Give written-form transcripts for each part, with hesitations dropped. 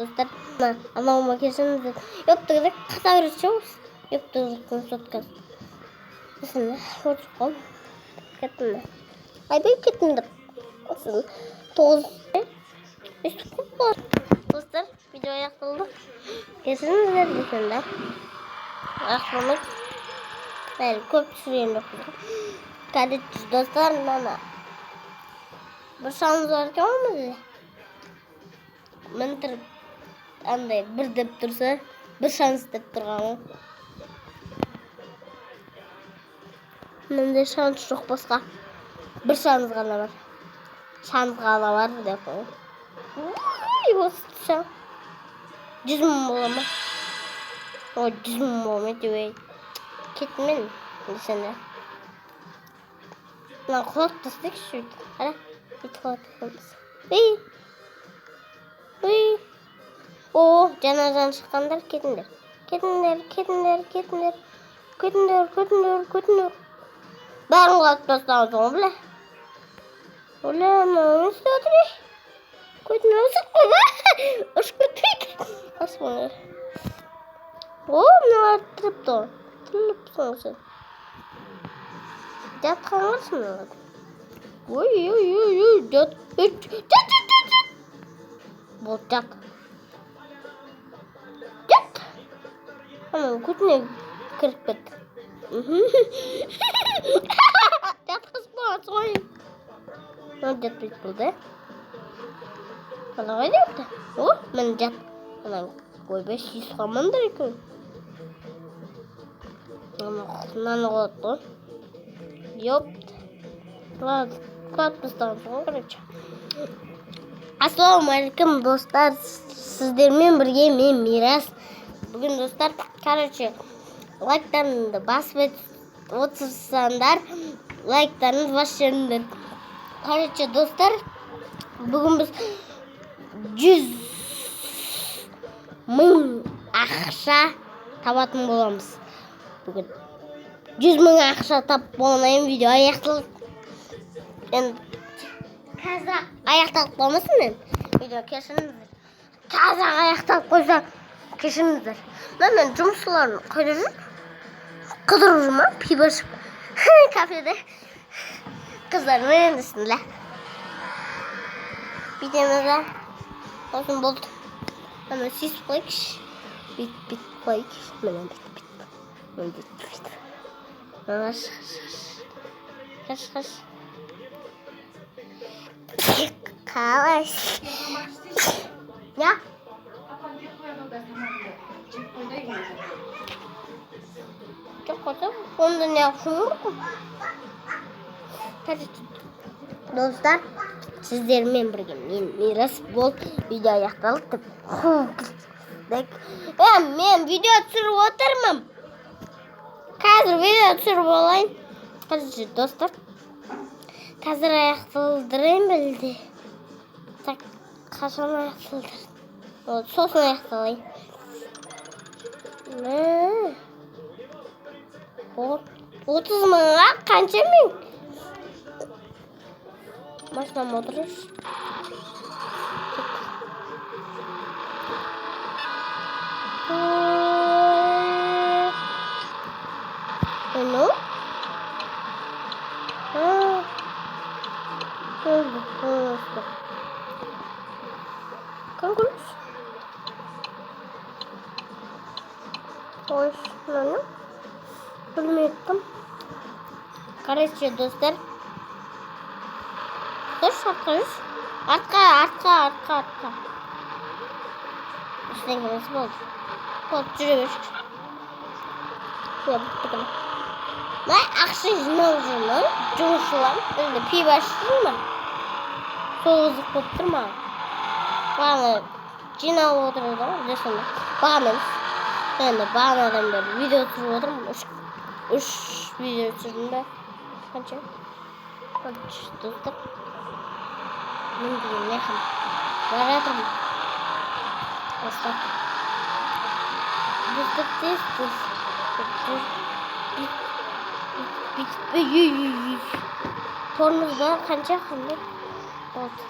Dostlar, anamma kesin yok dedi kısa bir şey yok dedi konuştuk. Mesela çocuk gittim. Ay ben gittim. Nasıl? Toz. İşte var. Dostlar video yapıldı. Kesin izledin de. Aklıma ben çok süreyim dokuzum. Kardeş dostlar nana. Bu şans var ki olmadı. Ben de anday bir dep tursa bir şans dep turganım. Mende şans yok başka. Bir şans gana var. Şans gana var dep. Yoksa cizim bulama. O cizim bulama diye. Gitmen desene. Lan kulak tasdik şu. Hala bir kulak tasdik. Uy. O cenazen çıkanlar kedinler. Kedinler. Ben kulak tasdik bile. Ulan ne istiyorsun? Kedinler sıkma. Aşkıtık. Asma. O ne var tripto? Tripto. Jat kalmasın mı? Oy. Jat. Bocak. Jat. Ama kutne kırpıt. Jat kısma soy. Ne jat bitmedi? Kalau ada apa? Oh, menjat. Kalau gue besis kaman dari kan. Nana goto. Yok. Kalpastan sonra Assalamualaikum dostlar. Sizlerмен birге men Miras. Bugün dostlar короче like'larını basıp otursanlar like'larınız başlarındır. Короче dostlar bugün biz 100.000 ақша табатын боламыз. Bugün 100.000 ақша тап болмайын видео аяқталып. Енді қазір аяқталып болмасын мен. Видео кешіріңіздер. Қазір аяқталып қойса кешіріңіздер. Мен жұмысшыларын қыдырып жүрмін, пиво ішіп. Кафеде қыздармен ендісінде. Видеомызда olsun buldum. Hemen siz koyuş. Bit koyuş. Hemen bit. Kaç. Kaç. Ya. Çok kötü. Ondan yapsın. Dostlar. Sizlerмен бірге мен Miras бол видео аяқталды. Мен видео түсіріп отырмын. Қазір видео түсіріп олайын. Қазір достар. Қазір аяқталдырайын білді. Так, қашан аяқталдыр? Сосын аяқталайын. 30.000-ға қанша мен? Машинам отырыш. Ну? Kankuş. Hoş. Nanu? Bilmiyorum. Короче, dostlar. Dur. Arka. İşte nasıl oldu? Yürüyoruz. Yaptık. Ben akşam jimnazımın жұмысшылар енді пиво ішсін ма? Соғызып болып тұр ма? Бағана жинап отырды ғой, жасында. Енді бағанадан бері видео түсіріп отырмын. 3 видео түсірдім бе? Қанша? Достар. Мен деген мехам. Баратырмын. Достар. Тез. Torunuz var, kanca. Oldu.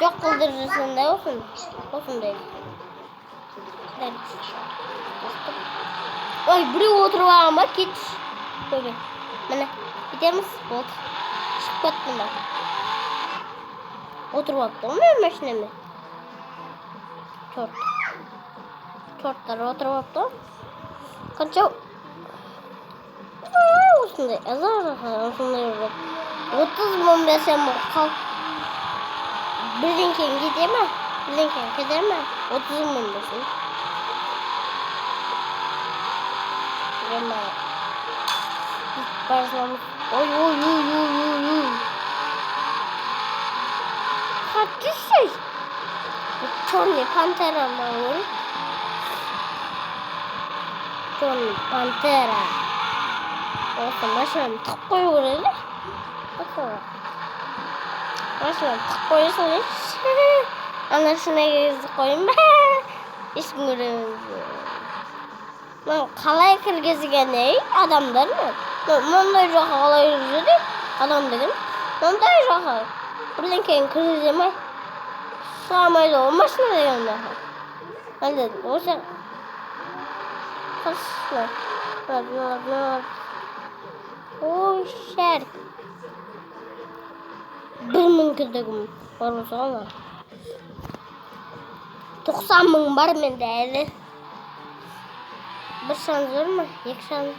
Жоқ қылдыржасында olsun değil. Ой, біреу отырып алған ба? Кет. Көбе. Міне, кетеміз. Болды. Шығып кеттім ба? Отырып алыпты ғой менің машинамда. Чорттар отырып алыпты ғой. Қанша осындай азар осындай 30 мың берсем қал. Бірден кейін кете ме? 30 мың берсем. Ой. Қатысыз. Черный пантера ма ол? Черный пантера. Осы машинаны тық қою керек. Машинаны тық қойсын. Анасына кезді қойын ба? Ешкім көреміз. Қалай кіргізген адамдар ма? Мұндай жаққа қалай кіргізеді? Адам деген. Мұндай жаққа бірден кейін кіргіземей. Сағамайды ол машина деген жаққа. Әлде осы қасына. Ой, шәрік. 1000 кірдігім бар болса ғана. 90 мың бар менде әлі. Bir şans var mı? 2 şans.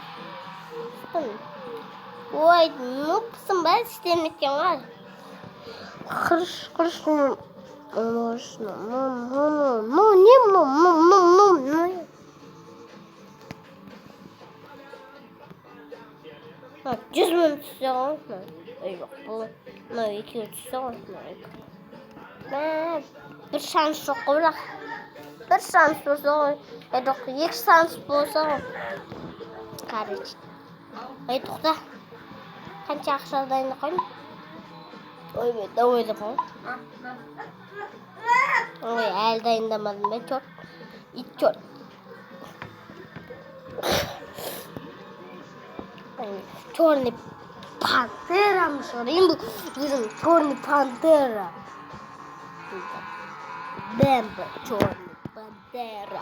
Ой, нупсың ба? Істем еткен var. Қырш. Ne? 100 мың түссе ғой. Жоқ, бұл 2 түссе ғой. Bir şans жоқ қой бірақ. Bir şans болса ғой. Жоқ, 2 şans болса ғой. Короче. Ай, тоқта. Қанша ақша дайындап қойдың? Ой, ойдап қойдым. Ой, әлі дайындамадым ба? Чорт. Ит чорт. Черный пантера мı sorayım bu? Bizim черный пантера. Бэмбо, черный пантера.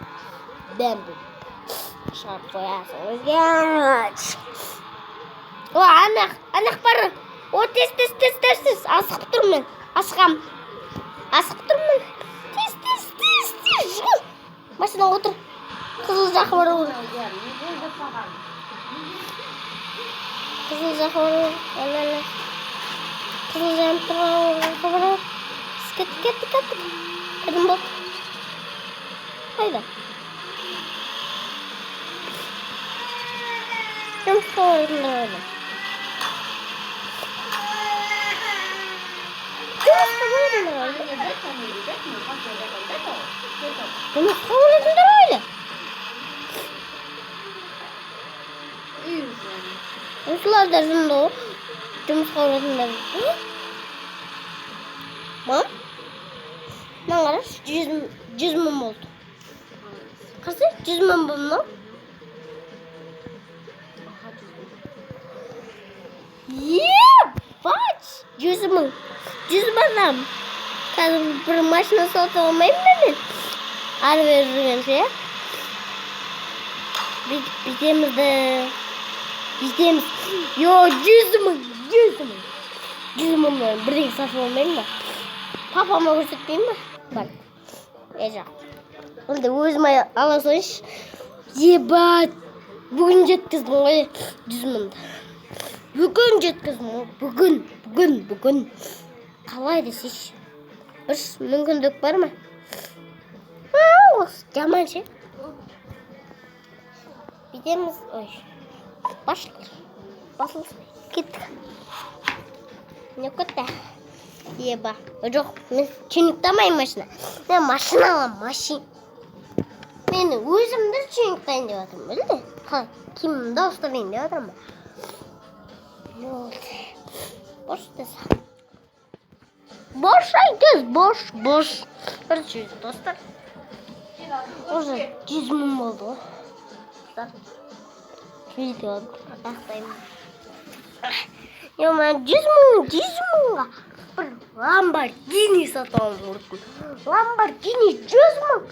Бэмбо. Шарп koyarsın. O anak barı. O tez. Asıqып тұрмын мен. Асығам. Асығып тұрмын мен. Тез. Машина отыр. Қызыл жақы бар ғой. Қызыл жақы бар ғой. Қызыл жанып тұрған бар ғой. Кетті. Кәдім болды. Қайда? Жұмысқа баратындар ойда. Осылар да жынды ғой. Жұмысқа баратындар. Мам? Мен қараш, 100 мың болды. Қасы, 100 мың болды ма? Бач! 100 мың. 100 бадам. Қазір бір машина сатып алмаймын мен. Ары бері жүргенше. Бітеміз. Йо, 100 мың. 100 мың бірден сатып алмаймын ба? Папама көрсетпеймін ба? Бар. Жоқ. Онда өзім ала салайыншы. Ебать! Бүгін жеткіздің ғой 100 мыңды. Бүгін жеткіздің ғой. Бүгін. Қалай десейші? Бір мүмкіндік бар ма? Осы жаман ше. Бітеміз. Ой. Басылсын. Кеттік. Не көтті? Еба. Жоқ, мен чүйініктамайын машина. Мен машина алам, Мені өзімді чүйініктайын деп атырмын, білді? Кімімді ауыстырайын деп атырмын. Бош десем. Бош айтыз, бош. Короче, достар. Уже 100 мың болды ғой. Видео ақтаймын. Мен 100 мыңға bir Lamborghini satalım Lamborghini 100 ming